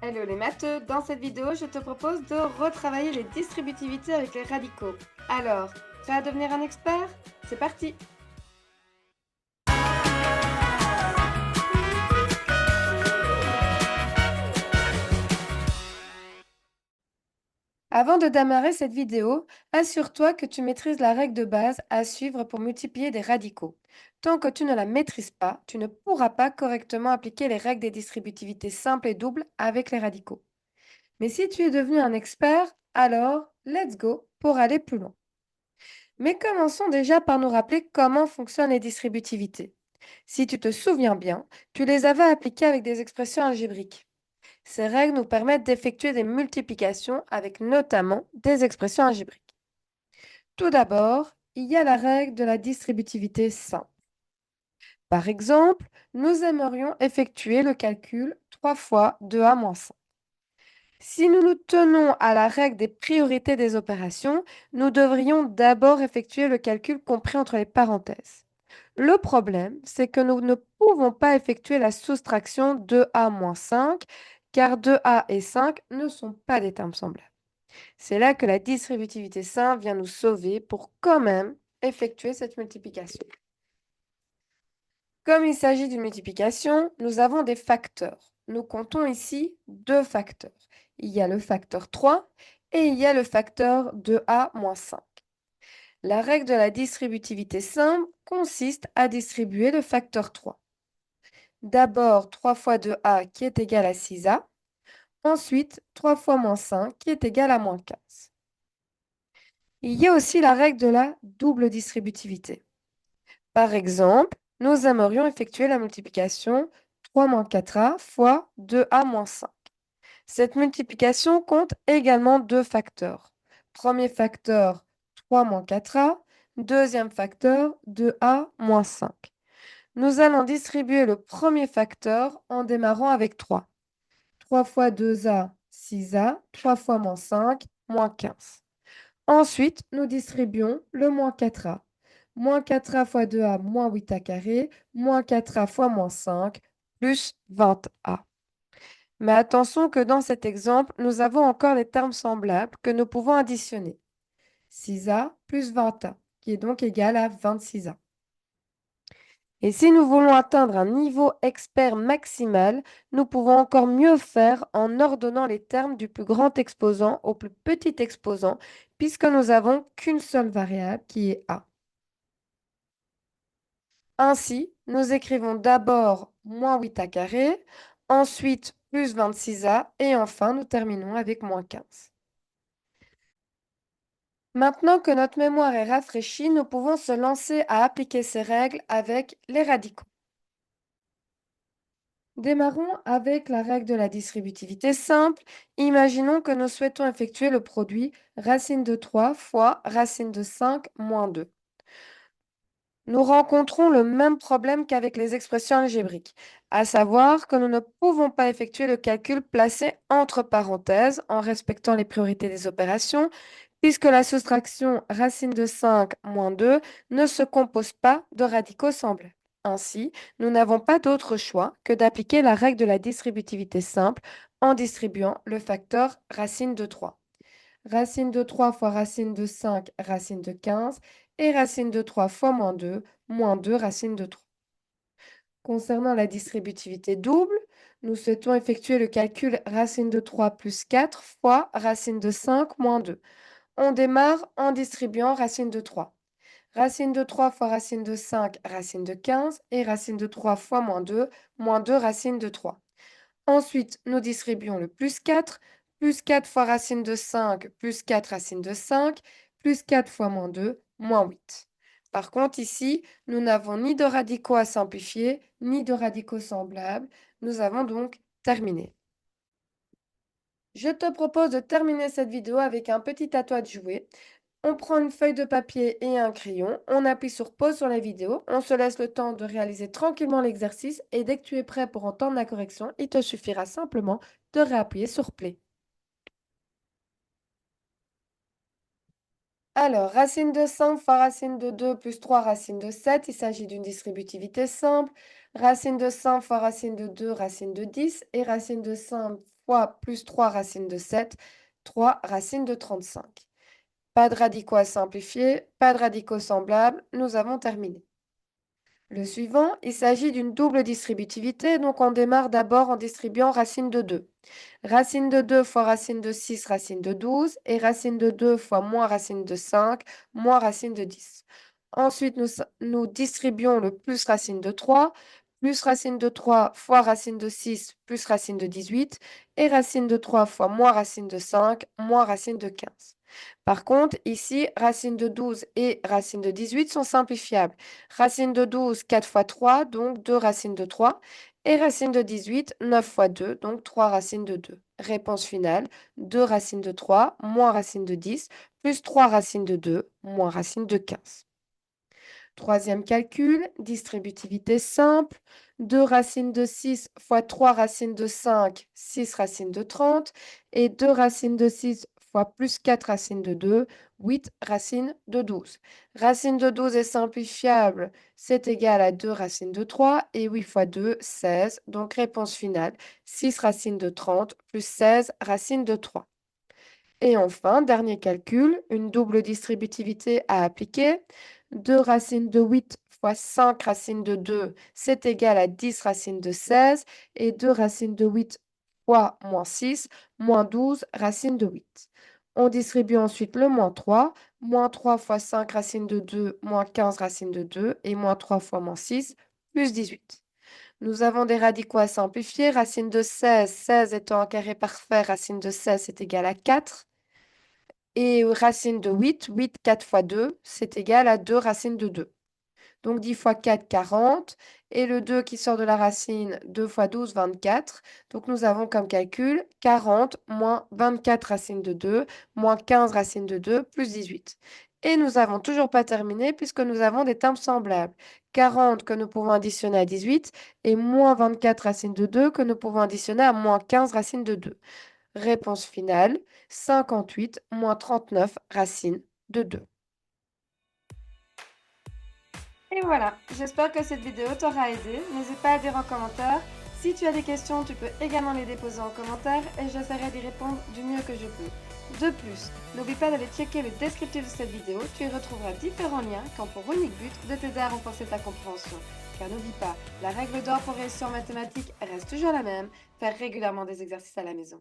Hello les matheux, dans cette vidéo, je te propose de retravailler les distributivités avec les radicaux. Alors, prêt à devenir un expert? C'est parti! Avant de démarrer cette vidéo, assure-toi que tu maîtrises la règle de base à suivre pour multiplier des radicaux. Tant que tu ne la maîtrises pas, tu ne pourras pas correctement appliquer les règles des distributivités simples et doubles avec les radicaux. Mais si tu es devenu un expert, alors let's go pour aller plus loin. Mais commençons déjà par nous rappeler comment fonctionnent les distributivités. Si tu te souviens bien, tu les avais appliquées avec des expressions algébriques. Ces règles nous permettent d'effectuer des multiplications avec notamment des expressions algébriques. Tout d'abord, il y a la règle de la distributivité simple. Par exemple, nous aimerions effectuer le calcul 3 fois 2a moins 5. Si nous nous tenons à la règle des priorités des opérations, nous devrions d'abord effectuer le calcul compris entre les parenthèses. Le problème, c'est que nous ne pouvons pas effectuer la soustraction 2a moins 5, car 2a et 5 ne sont pas des termes semblables. C'est là que la distributivité simple vient nous sauver pour quand même effectuer cette multiplication. Comme il s'agit d'une multiplication, nous avons des facteurs. Nous comptons ici deux facteurs. Il y a le facteur 3 et il y a le facteur 2a moins 5. La règle de la distributivité simple consiste à distribuer le facteur 3. D'abord 3 fois 2a qui est égal à 6a, ensuite 3 fois moins 5 qui est égal à moins 15. Il y a aussi la règle de la double distributivité. Par exemple, nous aimerions effectuer la multiplication 3 moins 4a fois 2a moins 5. Cette multiplication compte également deux facteurs. Premier facteur 3 moins 4a, deuxième facteur 2a moins 5. Nous allons distribuer le premier facteur en démarrant avec 3. 3 fois 2a, 6a, 3 fois moins 5, moins 15. Ensuite, nous distribuons le moins 4a. Moins 4a fois 2a, moins 8a carré, moins 4a fois moins 5, plus 20a. Mais attention que dans cet exemple, nous avons encore les termes semblables que nous pouvons additionner. 6a plus 20a, qui est donc égal à 26a. Et si nous voulons atteindre un niveau expert maximal, nous pouvons encore mieux faire en ordonnant les termes du plus grand exposant au plus petit exposant, puisque nous n'avons qu'une seule variable qui est a. Ainsi, nous écrivons d'abord moins 8a carré, ensuite plus 26a, et enfin nous terminons avec moins 15. Maintenant que notre mémoire est rafraîchie, nous pouvons se lancer à appliquer ces règles avec les radicaux. Démarrons avec la règle de la distributivité simple. Imaginons que nous souhaitons effectuer le produit racine de 3 fois racine de 5 moins 2. Nous rencontrons le même problème qu'avec les expressions algébriques, à savoir que nous ne pouvons pas effectuer le calcul placé entre parenthèses en respectant les priorités des opérations, puisque la soustraction racine de 5 moins 2 ne se compose pas de radicaux semblables. Ainsi, nous n'avons pas d'autre choix que d'appliquer la règle de la distributivité simple en distribuant le facteur racine de 3. Racine de 3 fois racine de 5, racine de 15, et racine de 3 fois moins 2 racine de 3. Concernant la distributivité double, nous souhaitons effectuer le calcul racine de 3 plus 4 fois racine de 5 moins 2. On démarre en distribuant racine de 3. Racine de 3 fois racine de 5, racine de 15, et racine de 3 fois moins 2 racine de 3. Ensuite, nous distribuons le plus 4 fois racine de 5, plus 4 racine de 5, plus 4 fois moins 2, moins 8. Par contre, ici, nous n'avons ni de radicaux à simplifier, ni de radicaux semblables. Nous avons donc terminé. Je te propose de terminer cette vidéo avec un petit à toi de jouer. On prend une feuille de papier et un crayon, on appuie sur pause sur la vidéo, on se laisse le temps de réaliser tranquillement l'exercice et dès que tu es prêt pour entendre la correction, il te suffira simplement de réappuyer sur play. Alors, racine de 5 fois racine de 2 plus 3 racine de 7, il s'agit d'une distributivité simple. Racine de 5 fois racine de 2, racine de 10, et racine de 5 fois plus 3 racines de 7, 3 racines de 35. Pas de radicaux à simplifier, pas de radicaux semblables, nous avons terminé. Le suivant, il s'agit d'une double distributivité, donc on démarre d'abord en distribuant racine de 2. Racine de 2 fois racine de 6, racine de 12, et racine de 2 fois moins racine de 5, moins racine de 10. Ensuite, nous distribuons le plus racine de 3, plus racine de 3 fois racine de 6, plus racine de 18, et racine de 3 fois moins racine de 5, moins racine de 15. Par contre, ici, racine de 12 et racine de 18 sont simplifiables. Racine de 12, 4 fois 3, donc 2 racines de 3. Et racine de 18, 9 fois 2, donc 3 racines de 2. Réponse finale, 2 racines de 3 moins racine de 10, plus 3 racines de 2 moins racine de 15. Troisième calcul, distributivité simple. 2 racines de 6 fois 3 racines de 5, 6 racines de 30. Et 2 racines de 6 fois plus 4 racines de 2, 8 racines de 12. Racine de 12 est simplifiable, c'est égal à 2 racines de 3. Et 8 fois 2, 16. Donc réponse finale, 6 racines de 30 plus 16 racines de 3. Et enfin, dernier calcul, une double distributivité à appliquer. 2 racines de 8 fois 5 racines de 2, c'est égal à 10 racines de 16. Et 2 racines de 8 fois moins 6, moins 12 racines de 8. On distribue ensuite le moins 3. Moins 3 fois 5 racines de 2, moins 15 racines de 2. Et moins 3 fois moins 6, plus 18. Nous avons des radicaux à simplifier. Racine de 16, 16 étant un carré parfait, racine de 16 est égal à 4. Et racine de 8, 8, 4 fois 2, c'est égal à 2 racines de 2. Donc 10 fois 4, 40. Et le 2 qui sort de la racine, 2 fois 12, 24. Donc nous avons comme calcul 40 moins 24 racines de 2, moins 15 racines de 2, plus 18. Et nous n'avons toujours pas terminé puisque nous avons des termes semblables. 40 que nous pouvons additionner à 18 et moins 24 racines de 2 que nous pouvons additionner à moins 15 racines de 2. Réponse finale, 58 moins 39 racines de 2. Et voilà, j'espère que cette vidéo t'aura aidé. N'hésite pas à dire en commentaire. Si tu as des questions, tu peux également les déposer en commentaire et j'essaierai d'y répondre du mieux que je peux. De plus, n'oublie pas d'aller checker le descriptif de cette vidéo, tu y retrouveras différents liens qui ont pour unique but de t'aider à renforcer ta compréhension. Car n'oublie pas, la règle d'or pour réussir en mathématiques reste toujours la même, faire régulièrement des exercices à la maison.